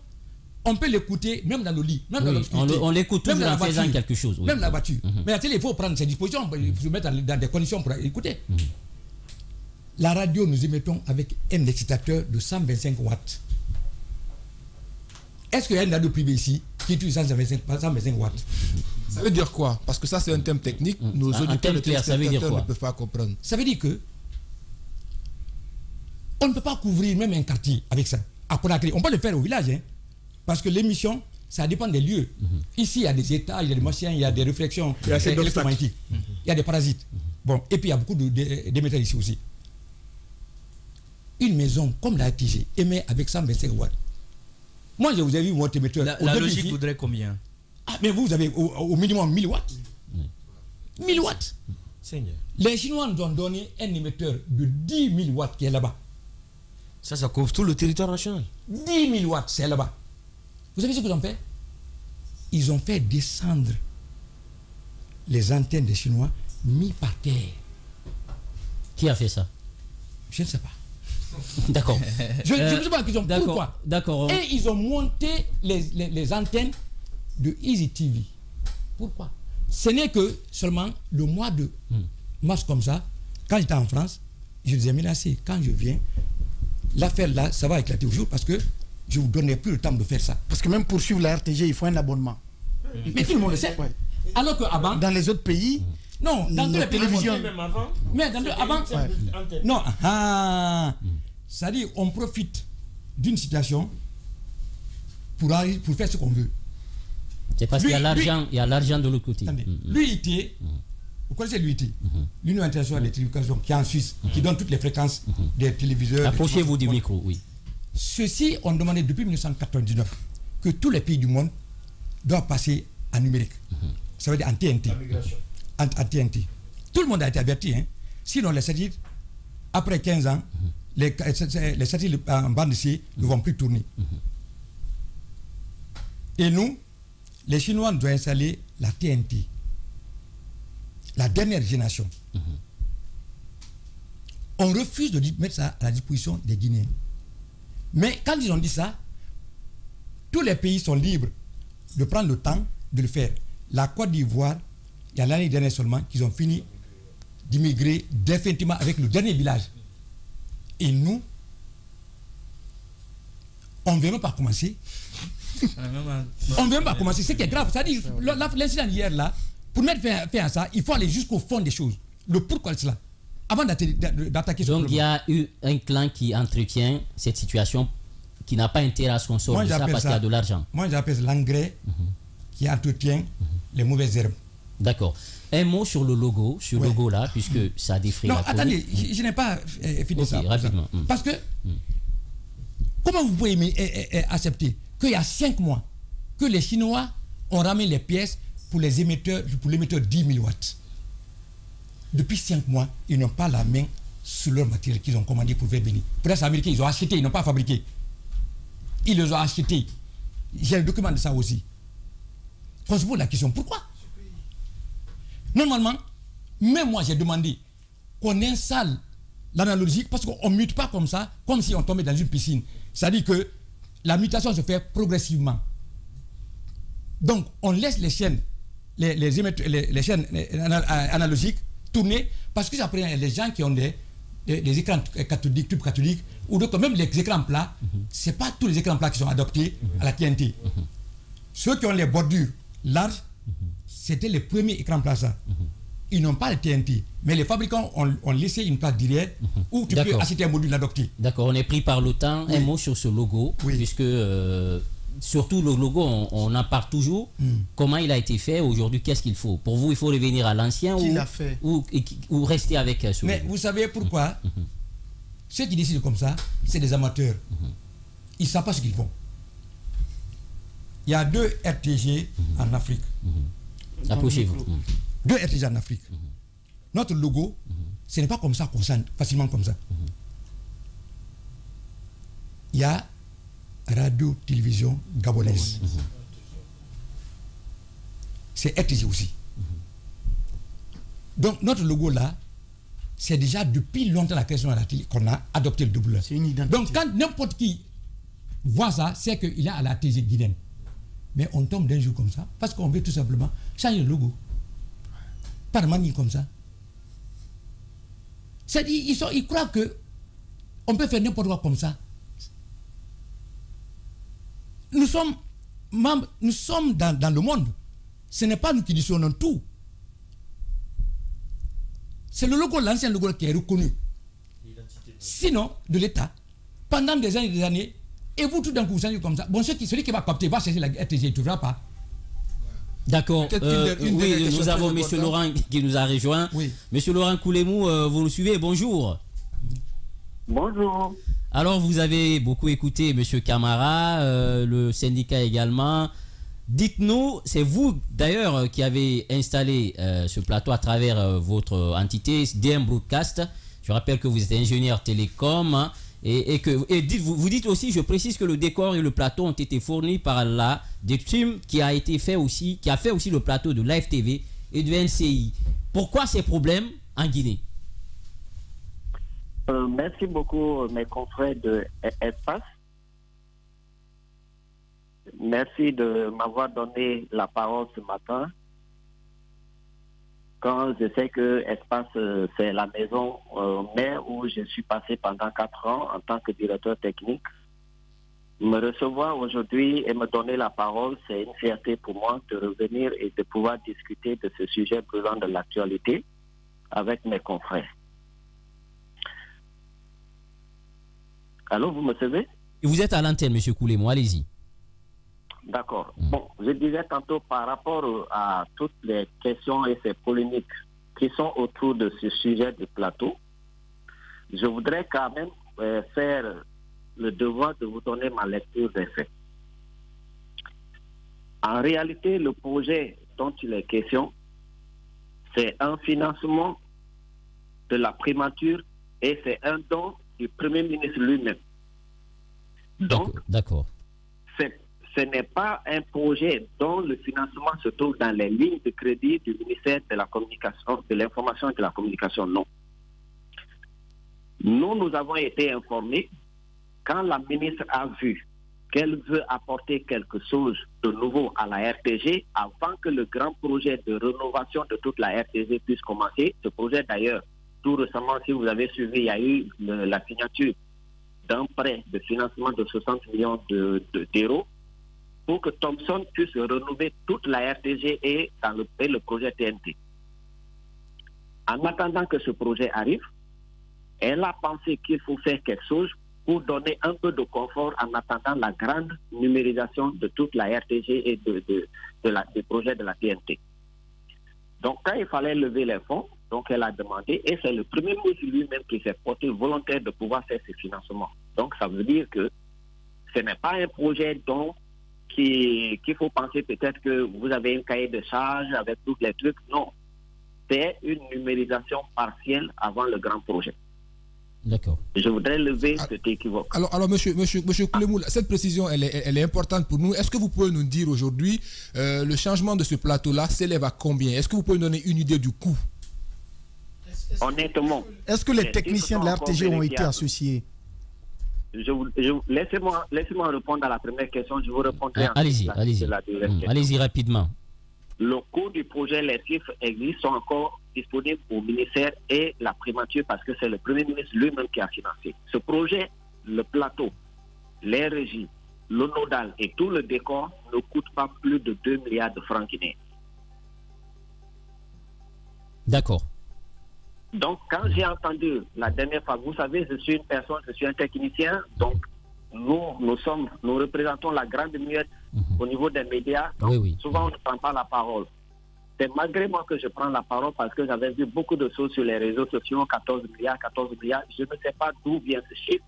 on peut l'écouter même dans le lit, même dans l'obscurité. On l'écoute toujours en faisant quelque chose. Même la voiture. Mais la télé, il faut prendre ses dispositions, il faut se mettre dans des conditions pour écouter. La radio, nous émettons avec un excitateur de 125 watts. Est-ce qu'il y a une radio privée ici qui utilise 125 watts? Ça veut dire quoi? Parce que ça, c'est un thème technique. Nos auditeurs ne peuvent pas comprendre. Ça veut dire que on ne peut pas couvrir même un quartier avec ça. À Conakry, on peut le faire au village, hein, parce que l'émission, ça dépend des lieux. Ici, il y a des étages, il y a des machins, il y a des réflexions électromagnétiques, il y a des parasites. Bon, et puis il y a beaucoup d'émetteurs ici aussi. Une maison comme la RTG émet avec 125 watts. Moi, je vous ai vu votre émetteur. La logique ici, voudrait combien? Mais vous avez au minimum 1000 watts. 1000 watts. Seigneur. Les Chinois nous ont donné un émetteur de 10 000 watts qui est là-bas. Ça couvre tout le territoire national. 10 000 watts, c'est là-bas. Vous savez ce qu'ils ont fait? Ils ont fait descendre les antennes des Chinois mis par terre. Qui a fait ça? Je ne sais pas. D'accord. Je ne sais pas la question. Pourquoi? D'accord. Et ils ont monté les antennes de Easy TV. Pourquoi? Ce n'est que seulement le mois de mars comme ça, quand j'étais en France, je disais, mais là, quand je viens, l'affaire là, ça va éclater au jour parce que je ne vous donnais plus le temps de faire ça. Parce que même pour suivre la RTG, il faut un abonnement. Mais tout le monde le sait. Ouais. Alors qu'avant... Dans les autres pays... Non, dans toutes les télévisions... Même avant... Mais avant... Non, c'est-à-dire, on profite d'une situation pour faire ce qu'on veut. C'est parce qu'il y a l'argent de l'autre côté. L'UIT, vous connaissez l'UIT, l'Union internationale des télécommunications, qui est en Suisse, qui donne toutes les fréquences des téléviseurs. Approchez-vous du micro, oui. Ceux-ci ont demandé depuis 1999 que tous les pays du monde doivent passer en numérique. Ça veut dire en TNT. En TNT. Tout le monde a été averti. Hein. Sinon, les satellites, après 15 ans, les satellites en bande ici ne vont plus tourner. Et nous, les Chinois doivent installer la TNT, la dernière génération. On refuse de mettre ça à la disposition des Guinéens. Mais quand ils ont dit ça, tous les pays sont libres de prendre le temps de le faire. La Côte d'Ivoire, il y a l'année dernière seulement qu'ils ont fini d'immigrer définitivement avec le dernier village. Et nous, on ne veut même pas commencer. On ne veut même pas commencer. Ce qui est grave, c'est-à-dire l'incident d'hier là, pour mettre fin à ça, il faut aller jusqu'au fond des choses. Le pourquoi de cela. Avant d'attaquer ce problème. Donc il y a eu un clan qui entretient cette situation, qui n'a pas intérêt à ce qu'on sorte de ça parce qu'il y a de l'argent. Moi j'appelle l'engrais qui entretient les mauvaises herbes. D'accord. Un mot sur le logo, logo là, puisque ça défraie. Non, attendez, je n'ai pas fini ça. Rapidement. Parce que, comment vous pouvez accepter qu'il y a 5 mois que les Chinois ont ramené les pièces pour l'émetteur 10 000 watts. Depuis 5 mois, ils n'ont pas la main sur leur matériel qu'ils ont commandé pour faire venir. Pour les Américains, ils ont acheté, ils n'ont pas fabriqué. Ils les ont achetés. J'ai un document de ça aussi. On se pose la question, pourquoi? Normalement, même moi j'ai demandé qu'on installe l'analogique, parce qu'on ne mute pas comme ça, comme si on tombait dans une piscine. C'est-à-dire que la mutation se fait progressivement. Donc, on laisse les chaînes, les chaînes analogiques tourner, parce que après, il y a les gens qui ont des écrans cathodiques, tubes cathodiques, ou d'autres, même les écrans plats, ce n'est pas tous les écrans plats qui sont adoptés à la TNT. Ceux qui ont les bordures larges, c'était les premiers écrans plats, ça. Ils n'ont pas le TNT, mais les fabricants ont laissé une plaque derrière où tu peux acheter un module adopté. D'accord, on est pris par le temps. Oui. Un mot sur ce logo, puisque surtout le logo, on en parle toujours. Comment il a été fait aujourd'hui? Qu'est-ce qu'il faut? Pour vous, il faut revenir à l'ancien ou rester avec ce mais logo? Vous savez pourquoi? Ceux qui décident comme ça, c'est des amateurs. Ils ne savent pas ce qu'ils font. Il y a 2 RTG en Afrique. Approchez-vous. 2 RTG en Afrique. Notre logo, ce n'est pas comme ça qu'on sent facilement comme ça. Il y a radio-télévision gabonaise. C'est RTG aussi. Donc notre logo là, c'est déjà depuis longtemps la question qu'on a adopté le double. Donc quand n'importe qui voit ça, c'est qu'il est à la RTG guinéenne. Mais on tombe d'un jour comme ça, parce qu'on veut tout simplement changer le logo. Par manière comme ça. C'est-à-dire, ils croient qu'on peut faire n'importe quoi comme ça. Nous sommes membres, nous sommes dans le monde. Ce n'est pas nous qui décidons tout. C'est le logo, l'ancien logo qui est reconnu. Sinon, de l'État, pendant des années et des années, et vous tout d'un coup, vous changez comme ça. Bon, celui qui va capter va chercher la RTG, il ne trouvera pas. D'accord. Oui, nous avons M. Laurent qui nous a rejoint. Oui. M. Laurent Koulemou, vous nous suivez? Bonjour. Bonjour. Alors, vous avez beaucoup écouté M. Camara, le syndicat également. Dites-nous, c'est vous d'ailleurs qui avez installé ce plateau à travers votre entité, DM Broadcast. Je rappelle que vous êtes ingénieur télécom. Hein, vous dites aussi, je précise que le décor et le plateau ont été fournis par la DECTRIM qui a fait aussi le plateau de Live TV et de NCI. Pourquoi ces problèmes en Guinée? Merci beaucoup mes confrères de Espace. Merci de m'avoir donné la parole ce matin. Quand je sais que Espace, c'est la maison mère où je suis passé pendant 4 ans en tant que directeur technique, me recevoir aujourd'hui et me donner la parole, c'est une fierté pour moi de revenir et de pouvoir discuter de ce sujet brûlant de l'actualité avec mes confrères. Allô, vous me savez? Vous êtes à l'antenne, M. Koulemou, allez-y. D'accord. Bon, je disais tantôt par rapport à toutes les questions et ces polémiques qui sont autour de ce sujet du plateau, je voudrais quand même faire le devoir de vous donner ma lecture des faits. En réalité, le projet dont il est question, c'est un financement de la primature et c'est un don du Premier ministre lui-même. Donc, d'accord. Ce n'est pas un projet dont le financement se trouve dans les lignes de crédit du ministère de la Communication, de l'Information et de la Communication, non. Nous avons été informés quand la ministre a vu qu'elle veut apporter quelque chose de nouveau à la RTG avant que le grand projet de rénovation de toute la RTG puisse commencer. Ce projet d'ailleurs, tout récemment, si vous avez suivi, il y a eu la signature d'un prêt de financement de 60 millions d'euros pour que Thomson puisse renouveler toute la RTG et le projet TNT. En attendant que ce projet arrive, elle a pensé qu'il faut faire quelque chose pour donner un peu de confort en attendant la grande numérisation de toute la RTG et du projet de la TNT. Donc quand il fallait lever les fonds, donc elle a demandé, et c'est le Premier ministre lui-même qui s'est porté volontaire de pouvoir faire ce financement. Donc ça veut dire que ce n'est pas un projet qu'il faut penser peut-être que vous avez un cahier de charges avec tous les trucs. Non, c'est une numérisation partielle avant le grand projet. D'accord. Je voudrais lever cet équivoque. Alors monsieur Koulemou, cette précision, elle est importante pour nous. Est-ce que vous pouvez nous dire aujourd'hui, le changement de ce plateau-là s'élève à combien? Est-ce que vous pouvez nous donner une idée du coût? honnêtement. Est-ce que les techniciens de la RTG ont été associés? Laissez-moi répondre à la première question, je vous répondrai allez-y. Allez-y rapidement. Le coût du projet, les chiffres existent, sont encore disponibles au ministère et la primature parce que c'est le Premier ministre lui-même qui a financé. Ce projet, le plateau, les régies, le nodal et tout le décor ne coûte pas plus de 2 milliards de francs guinéens. D'accord. Donc, quand j'ai entendu la dernière fois, vous savez, je suis une personne, je suis un technicien, donc nous représentons la grande muette au niveau des médias. Donc, souvent, on ne prend pas la parole. C'est malgré moi que je prends la parole parce que j'avais vu beaucoup de choses sur les réseaux sociaux, 14 milliards. Je ne sais pas d'où vient ce chiffre.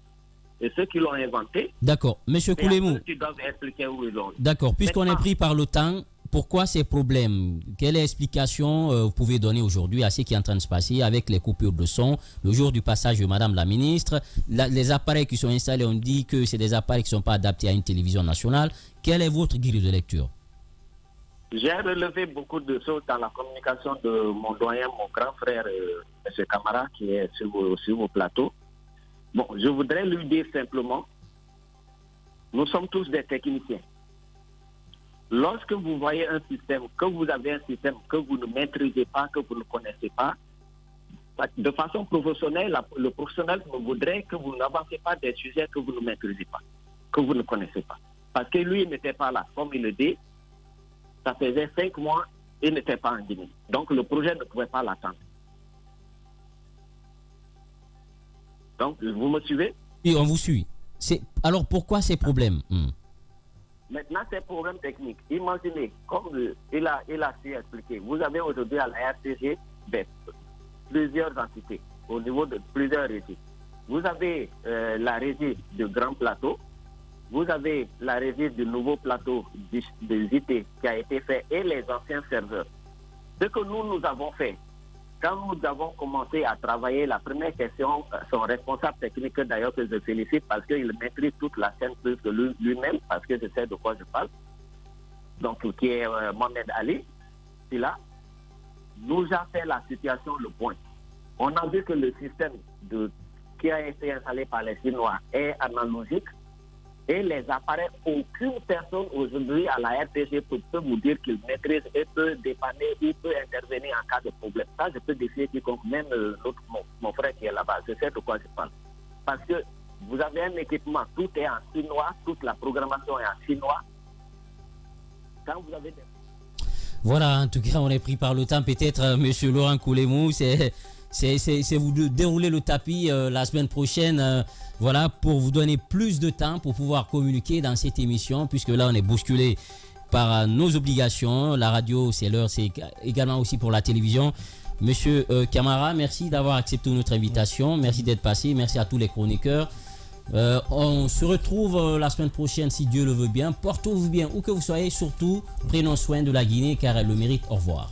Et ceux qui l'ont inventé. D'accord. Monsieur Koulemou. Qui doivent expliquer où ils l'ont. D'accord. Puisqu'on est pris par le temps, pourquoi ces problèmes? Quelle explication vous pouvez donner aujourd'hui à ce qui est en train de se passer avec les coupures de son, le jour du passage de Madame la Ministre? Les appareils qui sont installés, on dit que c'est des appareils qui ne sont pas adaptés à une télévision nationale. Quelle est votre grille de lecture? J'ai relevé beaucoup de choses dans la communication de mon doyen, mon grand frère, M. Camara, qui est sur vos plateaux. Bon, je voudrais lui dire simplement, nous sommes tous des techniciens. Lorsque vous voyez un système, que vous avez un système que vous ne maîtrisez pas, que vous ne connaissez pas, de façon professionnelle, le professionnel voudrait que vous n'avancez pas des sujets que vous ne maîtrisez pas, que vous ne connaissez pas. Parce que lui, il n'était pas là. Comme il le dit, ça faisait 5 mois, il n'était pas en Guinée. Donc le projet ne pouvait pas l'attendre. Donc, vous me suivez? Oui, on vous suit. Alors, pourquoi ces problèmes? Maintenant, ces problèmes techniques. Imaginez, comme il a su expliquer, vous avez aujourd'hui à la RTG plusieurs entités au niveau de plusieurs régies. Vous avez la régie de Grand Plateau, vous avez la régie du nouveau plateau de JT qui a été fait et les anciens serveurs. Ce que nous avons fait, quand nous avons commencé à travailler, la première question, son responsable technique, d'ailleurs que je félicite parce qu'il maîtrise toute la chaîne plus que lui-même, parce que je sais de quoi je parle, donc qui est Mohamed Ali, c'est là, nous a fait la situation le point. On a vu que le système qui a été installé par les Chinois est analogique et les appareils, aucune personne aujourd'hui à la RTG peut vous dire qu'il maîtrise et peut dépanner ou peut intervenir en cas de problème. Ça, je peux défier quiconque, même mon frère qui est là-bas. Je sais de quoi je parle. Parce que vous avez un équipement, tout est en chinois, toute la programmation est en chinois. Quand vous avez des... Voilà, en tout cas, on est pris par le temps. Peut-être, monsieur Laurent Koulemou, c'est vous dérouler le tapis la semaine prochaine, voilà, pour vous donner plus de temps pour pouvoir communiquer dans cette émission, puisque là on est bousculé par nos obligations. La radio, c'est l'heure, c'est également aussi pour la télévision. Monsieur Camara, merci d'avoir accepté notre invitation, merci d'être passé, merci à tous les chroniqueurs. On se retrouve la semaine prochaine si Dieu le veut bien. Portez-vous bien où que vous soyez, surtout prenons soin de la Guinée car elle le mérite. Au revoir.